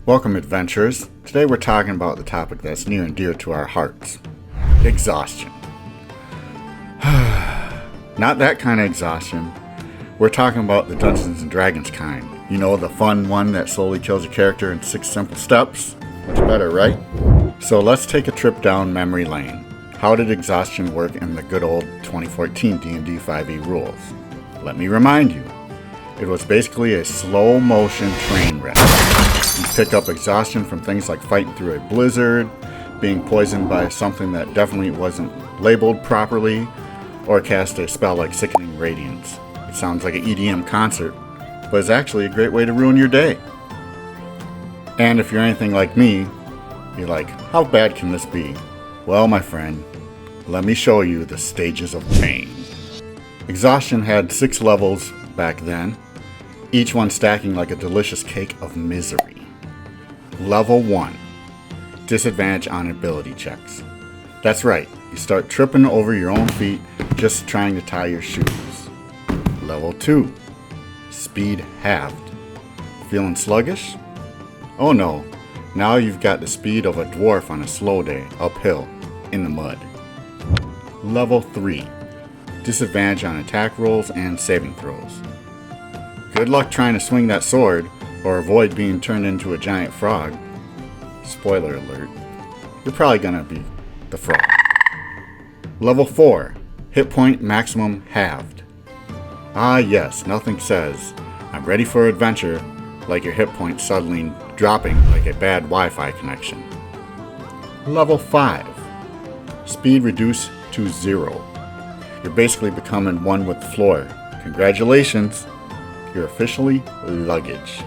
Welcome, adventurers. Today we're talking about the topic that's near and dear to our hearts. Exhaustion. Not that kind of exhaustion. We're talking about the Dungeons & Dragons kind. You know, the fun one that slowly kills a character in 6 simple steps? Much better, right? So let's take a trip down memory lane. How did exhaustion work in the good old 2014 D&D 5e rules? Let me remind you. It was basically a slow motion train wreck. You pick up exhaustion from things like fighting through a blizzard, being poisoned by something that definitely wasn't labeled properly, or cast a spell like Sickening Radiance. It sounds like an EDM concert, but it's actually a great way to ruin your day. And if you're anything like me, you're like, how bad can this be? Well, my friend, let me show you the stages of pain. Exhaustion had 6 levels back then, each one stacking like a delicious cake of misery. Level 1. Disadvantage on ability checks. That's right, you start tripping over your own feet just trying to tie your shoes. Level 2. Speed halved. Feeling sluggish? Oh no, now you've got the speed of a dwarf on a slow day, uphill, in the mud. Level 3. Disadvantage on attack rolls and saving throws. Good luck trying to swing that sword or avoid being turned into a giant frog. Spoiler alert, you're probably gonna be the frog. Level 4. Hit point maximum halved. Ah yes, nothing says, I'm ready for adventure, like your hit point suddenly dropping like a bad Wi-Fi connection. Level 5. Speed reduced to 0. You're basically becoming one with the floor. Congratulations, you're officially luggage.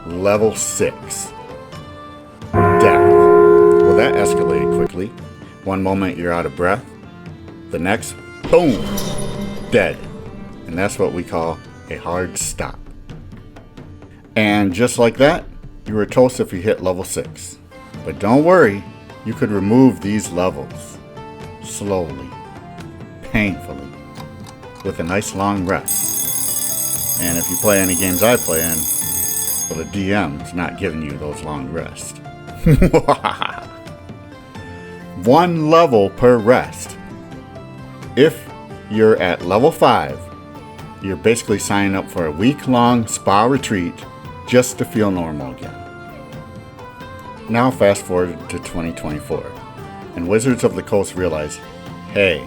Level 6. Death. Well, that escalated quickly. One moment you're out of breath, the next, boom, dead. And that's what we call a hard stop. And just like that, you were toast if you hit level 6. But don't worry, you could remove these levels slowly, painfully, with a nice long rest. And if you play any games I play in, well, the DM's not giving you those long rests. 1 level per rest. If you're at level 5, you're basically signing up for a week-long spa retreat just to feel normal again. Now fast forward to 2024, and Wizards of the Coast realize, hey,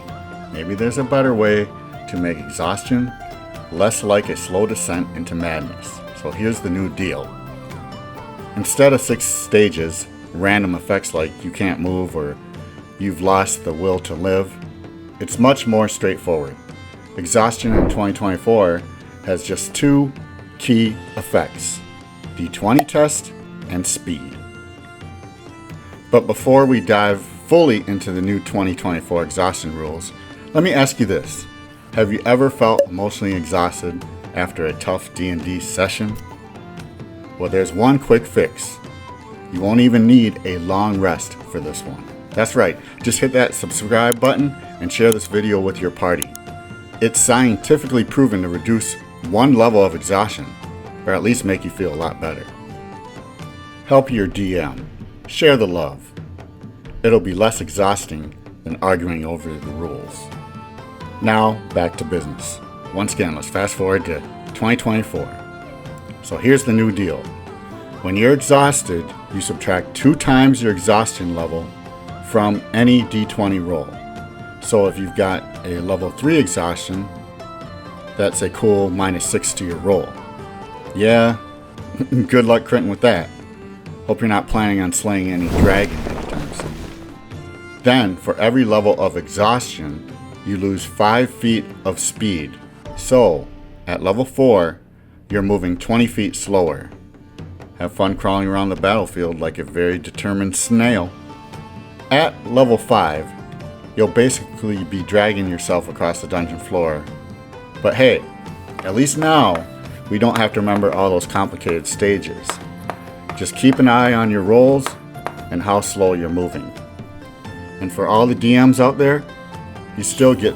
maybe there's a better way to make exhaustion less like a slow descent into madness. So here's the new deal. Instead of 6 stages, random effects like you can't move or you've lost the will to live, it's much more straightforward. Exhaustion in 2024 has just 2 key effects, D20 test and speed. But before we dive fully into the new 2024 exhaustion rules, let me ask you this. Have you ever felt emotionally exhausted after a tough D&D session? Well, there's one quick fix. You won't even need a long rest for this one. That's right, just hit that subscribe button and share this video with your party. It's scientifically proven to reduce 1 level of exhaustion, or at least make you feel a lot better. Help your DM. Share the love. It'll be less exhausting than arguing over the rules. Now, back to business. Once again, let's fast forward to 2024. So here's the new deal. When you're exhausted, you subtract 2 times your exhaustion level from any D20 roll. So if you've got a level 3 exhaustion, that's a cool -6 to your roll. Yeah, good luck critting with that. Hope you're not planning on slaying any dragon anytime soon. Then, for every level of exhaustion, you lose 5 feet of speed. So, at level 4, you're moving 20 feet slower. Have fun crawling around the battlefield like a very determined snail. At level 5, you'll basically be dragging yourself across the dungeon floor. But hey, at least now, we don't have to remember all those complicated stages. Just keep an eye on your rolls and how slow you're moving. And for all the DMs out there, you still get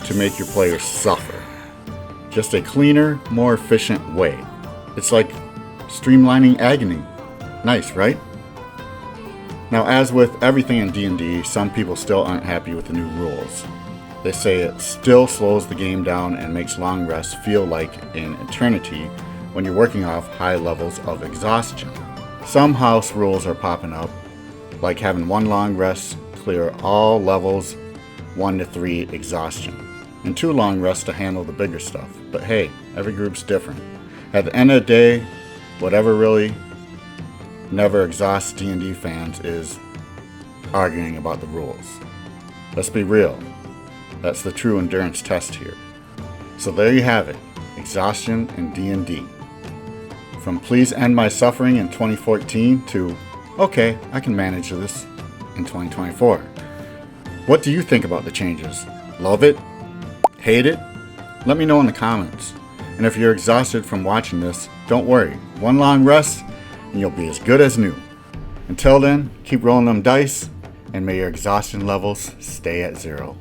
to make your players suffer. Just a cleaner, more efficient way. It's like streamlining agony. Nice, right? Now, as with everything in D&D, some people still aren't happy with the new rules. They say it still slows the game down and makes long rests feel like an eternity when you're working off high levels of exhaustion. Some house rules are popping up, like having one long rest clear all levels 1 to 3 exhaustion, and 2 long rests to handle the bigger stuff. But hey, every group's different. At the end of the day, whatever really never exhausts D&D fans is arguing about the rules. Let's be real. That's the true endurance test here. So there you have it, exhaustion in D&D. From please end my suffering in 2014 to, okay, I can manage this in 2024. What do you think about the changes? Love it? Hate it? Let me know in the comments. And if you're exhausted from watching this, don't worry. One long rest and you'll be as good as new. Until then, keep rolling them dice and may your exhaustion levels stay at 0.